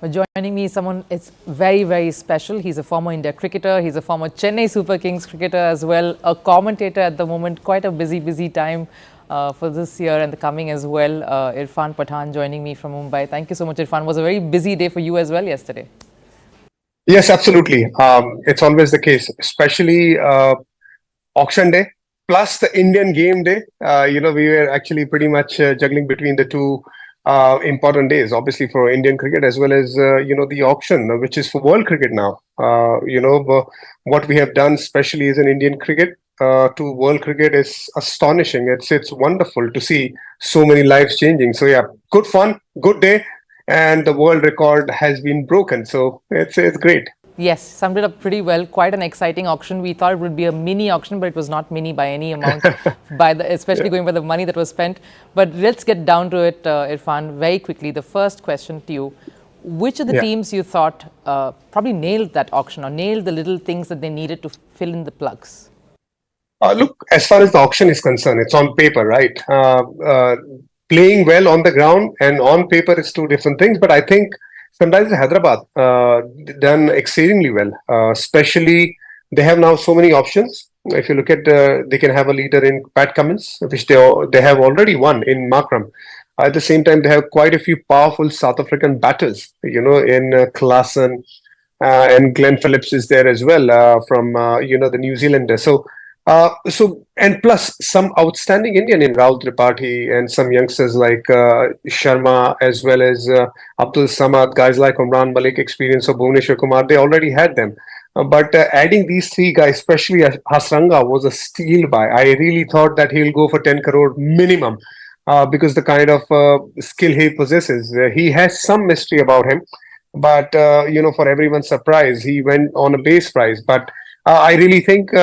Joining me is someone it's very, very special. He's a former India cricketer. He's a former Chennai Super Kings cricketer as well. A commentator at the moment. Quite a busy time for this year and the coming as well. Irfan Pathan joining me from Mumbai. Thank you so much, Irfan. It was a very busy day for you as well yesterday. Yes, absolutely. It's always the case, especially auction day plus the Indian game day. We were actually pretty much juggling between the two important days, obviously for Indian cricket as well as the auction, which is for world cricket now. What we have done, especially as an Indian cricket to world cricket, is astonishing. It's wonderful to see so many lives changing. So yeah, good fun, good day, and the world record has been broken. So it's great. Yes, summed it up pretty well. Quite an exciting auction. We thought it would be a mini auction, but it was not mini by any amount, especially going by the money that was spent. But let's get down to it, Irfan, very quickly. The first question to you: which of the teams you thought probably nailed that auction or nailed the little things that they needed to fill in the plugs? Look, as far as the auction is concerned, it's on paper, right? Playing well on the ground and on paper is two different things. But I think Sunrisers Hyderabad done exceedingly well. Especially, they have now so many options. If you look at, they can have a leader in Pat Cummins, which they have already won in Markram. At the same time, they have quite a few powerful South African batters. In Klaasen, and Glenn Phillips is there as well from the New Zealander. And plus some outstanding Indian in Rahul Tripathi and some youngsters like Sharma as well as Abdul Samad, guys like Umran Malik, experience of Bhuvneshwar Kumar, they already had them. But adding these three guys, especially Hasranga, was a steal buy. I really thought that he'll go for 10 crore minimum because the kind of skill he possesses. He has some mystery about him, but for everyone's surprise, he went on a base price. But I really think,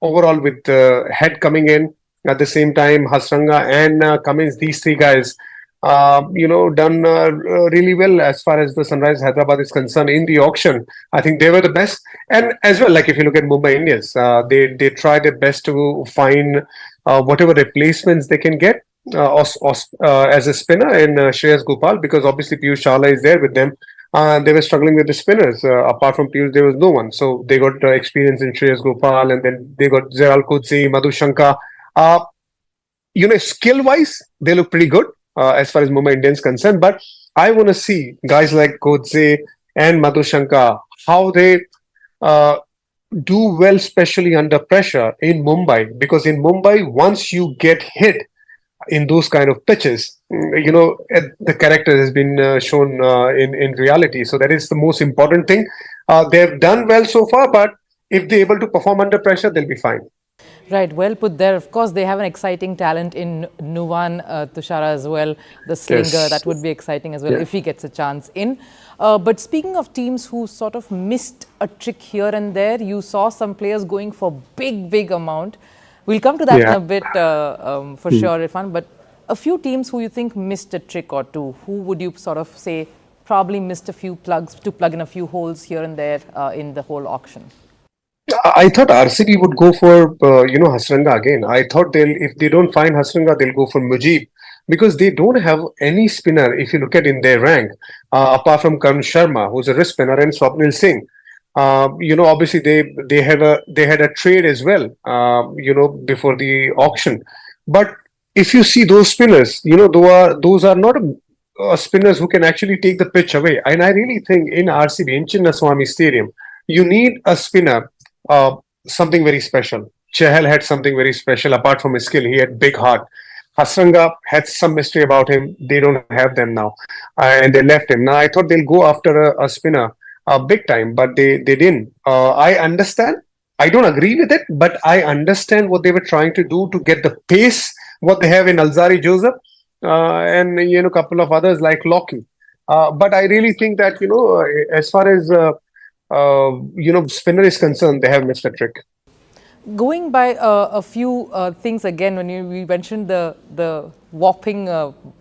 overall with Head coming in at the same time, Hasranga and Cummins, these three guys, done really well as far as the Sunrisers Hyderabad is concerned in the auction. I think they were the best. And as well, like if you look at Mumbai Indians, they try their best to find whatever replacements they can get as a spinner in Shreyas Gopal, because obviously Piyush Chawla is there with them. They were struggling with the spinners. Apart from Piyush, there was no one. So they got experience in Shreyas Gopal, and then they got Zeral Kudzi, Madhu Shankar. Skill-wise, they look pretty good as far as Mumbai Indians concerned. But I want to see guys like Kudzi and Madhu Shankar, how they do well, especially under pressure in Mumbai. Because in Mumbai, once you get hit in those kind of pitches, the character has been shown in reality. So that is the most important thing. They've done well so far, but if they're able to perform under pressure, they'll be fine. Right, well put there. Of course, they have an exciting talent in Nuwan Tushara as well, the slinger. Yes. That would be exciting as well if he gets a chance in. But speaking of teams who sort of missed a trick here and there, you saw some players going for big amount. We'll come to that in a bit for sure, Irfan. But a few teams who you think missed a trick or two, who would you sort of say probably missed a few plugs to plug in a few holes here and there in the whole auction? I thought RCB would go for, Hasranga again. I thought if they don't find Hasranga, they'll go for Mujib, because they don't have any spinner, if you look at in their rank, apart from Karan Sharma, who's a wrist spinner, and Swapnil Singh. Obviously they had a trade as well, before the auction. But if you see those spinners, those are not spinners who can actually take the pitch away. And I really think in RCB, in Chinnaswamy Stadium, you need a spinner, something very special. Chahal had something very special apart from his skill. He had big heart. Hasranga had some mystery about him. They don't have them now, and they left him. Now I thought they'll go after a spinner big time, but they didn't. I understand. I don't agree with it, but I understand what they were trying to do to get the pace what they have in Alzari Joseph and a couple of others like Lockie. But I really think that as far as spinner is concerned, they have missed a trick. Going by a few things again, when we mentioned the whopping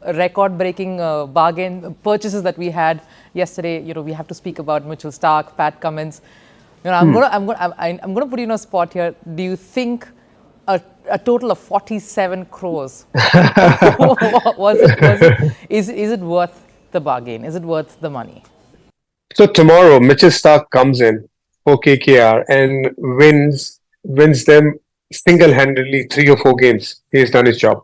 record-breaking bargain purchases that we had yesterday, we have to speak about Mitchell Starc, Pat Cummins. I'm gonna put you in a spot here. Do you think a total of 47 crores is it worth the bargain? Is it worth the money? So tomorrow, Mitchell Starc comes in for KKR and wins them single-handedly 3 or 4 games. He has done his job.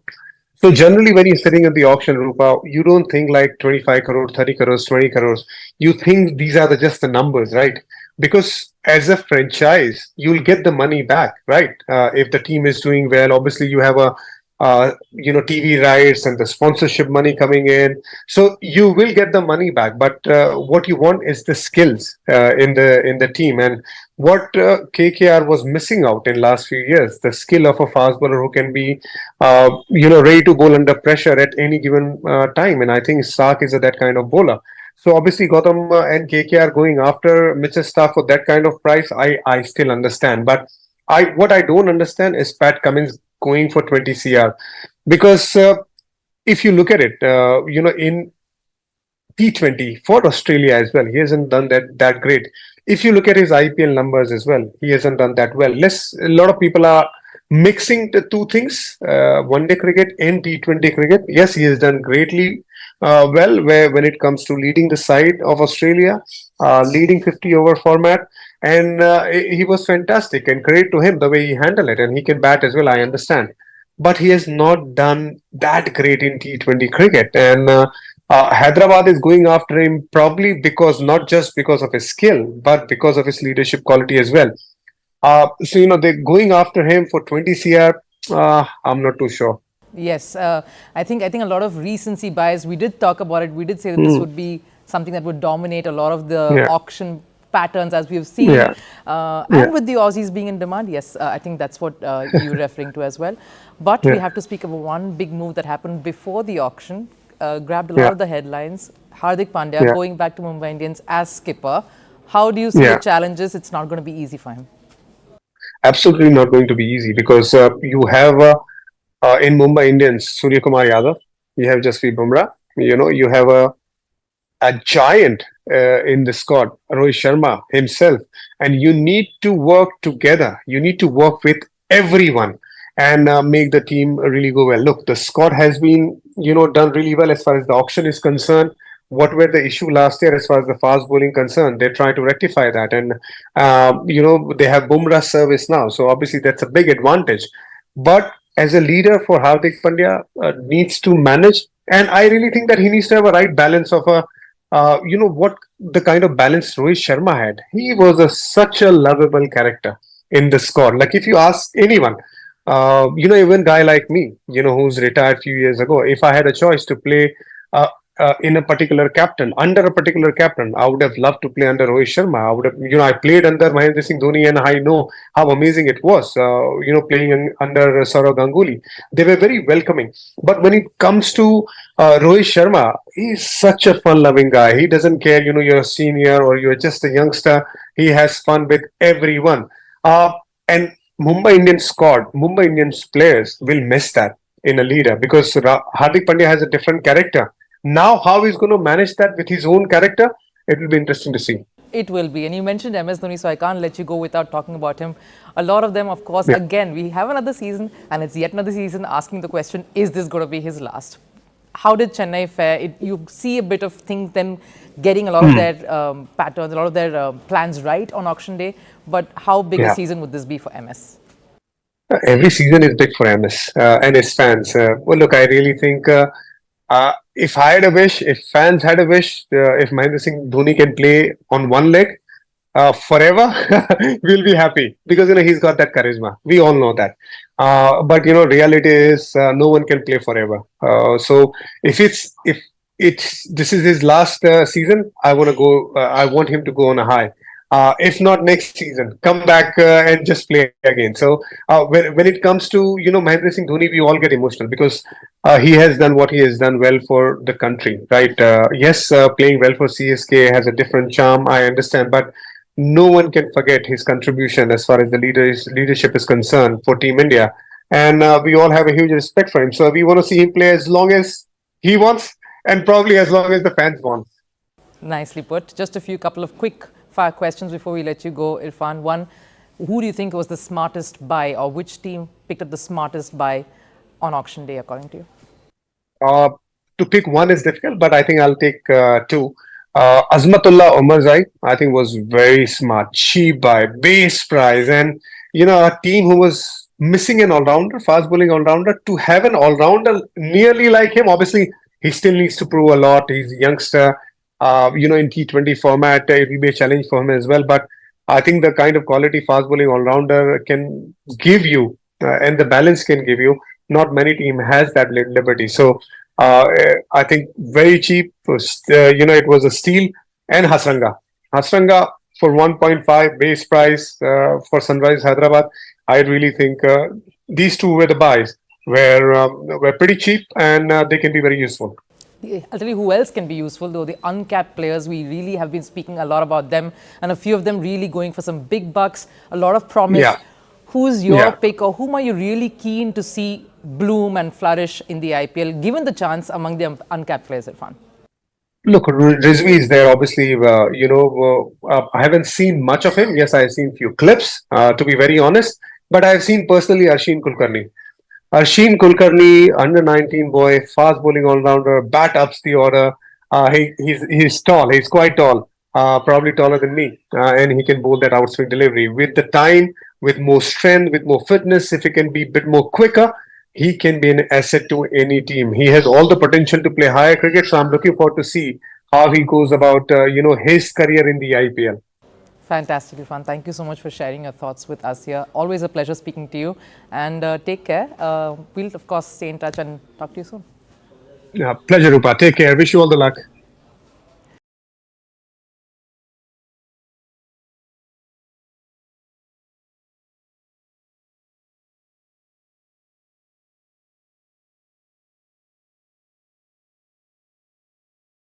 So generally, when you're sitting at the auction, Rupa, you don't think like 25 crores, 30 crores, 20 crores. You think these are just the numbers, right? Because as a franchise, you'll get the money back, right? If the team is doing well, obviously you have a TV rights and the sponsorship money coming in, so you will get the money back. But what you want is the skills in the team, and what KKR was missing out in last few years, the skill of a fast bowler who can be ready to bowl under pressure at any given time. And I think Stark is that kind of bowler. So obviously Gotham and KKR going after Mitchell Stark for that kind of price, I still understand. But what I don't understand is Pat Cummins going for 20 CR, because if you look at it, in T20 for Australia as well, he hasn't done that great. If you look at his IPL numbers as well, he hasn't done that well. A lot of people are mixing the two things, one day cricket and T20 cricket. Yes, he has done greatly well where when it comes to leading the side of Australia, leading 50 over format, and he was fantastic. And credit to him the way he handled it, and he can bat as well. I understand, but he has not done that great in T20 cricket. And Hyderabad is going after him probably because not just because of his skill, but because of his leadership quality as well. So they're going after him for 20 CR. I'm not too sure. Yes, I think a lot of recency bias. We did talk about it. We did say that this would be something that would dominate a lot of the Yeah. auction patterns as we've seen. Yeah. And Yeah. with the Aussies being in demand, yes, I think that's what you're referring to as well. But we Yeah. have to speak about one big move that happened before the auction, grabbed a lot Yeah. of the headlines. Hardik Pandya Yeah. going back to Mumbai Indians as skipper. How do you see Yeah. the challenges? It's not going to be easy for him. Absolutely not going to be easy, because you have in Mumbai Indians Surya Kumar Yadav, you have Jasprit Bumrah, you have a giant in the squad, Rohit Sharma himself, and you need to work together. You need to work with everyone and make the team really go well. Look, the squad has been, done really well as far as the auction is concerned. What were the issue last year as far as the fast bowling concerned? They're trying to rectify that, and they have Bumrah service now, so obviously that's a big advantage. But as a leader for Hardik Pandya needs to manage, and I really think that he needs to have a right balance of what the kind of balance Rohit Sharma had. He was such a lovable character in the squad. Like if you ask anyone, even guy like me, who's retired few years ago, if I had a choice to play uh, in a particular captain, under a particular captain, I would have loved to play under Rohit Sharma. I would have, I played under Mahendra Singh Dhoni, and I know how amazing it was, playing under Saurav Ganguly. They were very welcoming. But when it comes to Rohit Sharma, he's such a fun-loving guy. He doesn't care, you're a senior or you're just a youngster. He has fun with everyone. And Mumbai Indians squad, Mumbai Indians players will miss that in a leader, because Hardik Pandya has a different character. Now, how he's going to manage that with his own character, it will be interesting to see. It will be. And you mentioned MS Dhoni, so I can't let you go without talking about him. A lot of them, of course, Yeah. again, we have another season and it's yet another season asking the question, is this going to be his last? How did Chennai fare? You see a bit of things then getting a lot of their patterns, a lot of their plans right on auction day. But how big a Yeah. season would this be for MS? Every season is big for MS and his fans. Well, look, I really think if I had a wish, if fans had a wish, if Mahendra Singh Dhoni can play on one leg forever, we'll be happy, because he's got that charisma. We all know that. But reality is no one can play forever. So if this is his last season, I want to go. I want him to go on a high. If not next season, come back and just play again. So when it comes to Mahendra Singh Dhoni, we all get emotional, because he has done what he has done well for the country, right? Yes, playing well for CSK has a different charm. I understand, but no one can forget his contribution as far as the leadership is concerned for Team India, and we all have a huge respect for him. So we want to see him play as long as he wants, and probably as long as the fans want. Nicely put. Just a couple of quick fire questions before we let you go, Irfan. One, who do you think was the smartest buy, or which team picked up the smartest buy on auction day, according to you? Uh, to pick one is difficult, but I think I'll take two. Azmatullah Omarzai, I think, was very smart. Cheap buy, base price, and a team who was missing an all-rounder, fast bowling all-rounder, to have an all-rounder nearly like him. Obviously, he still needs to prove a lot. He's a youngster. In T20 format, it will be a challenge for him as well. But I think the kind of quality fast bowling all-rounder can give you, and the balance can give you. Not many team has that liberty. So I think very cheap. It was a steal. And Hasranga. Hasranga for 1.5 base price for Sunrise Hyderabad. I really think these two were the buys. Were pretty cheap, and they can be very useful. I'll tell you who else can be useful, though. The uncapped players, we really have been speaking a lot about them, and a few of them really going for some big bucks, a lot of promise. Yeah. Who's your pick, or whom are you really keen to see bloom and flourish in the IPL, given the chance among the uncapped players, Irfan? Look, Rizvi is there. Obviously, I haven't seen much of him. Yes, I have seen few clips, to be very honest. But I have seen personally Arshin Kulkarni. Arshin Kulkarni, under 19 boy, fast bowling all rounder, bat ups the order. He's tall. He's quite tall, probably taller than me, and he can bowl that outswing delivery with the time, with more strength, with more fitness. If he can be a bit more quicker, he can be an asset to any team. He has all the potential to play higher cricket. So I'm looking forward to see how he goes about, his career in the IPL. Fantastic, Irfan. Thank you so much for sharing your thoughts with us here. Always a pleasure speaking to you. And take care. We'll, of course, stay in touch and talk to you soon. Yeah, pleasure, Rupa. Take care. Wish you all the luck.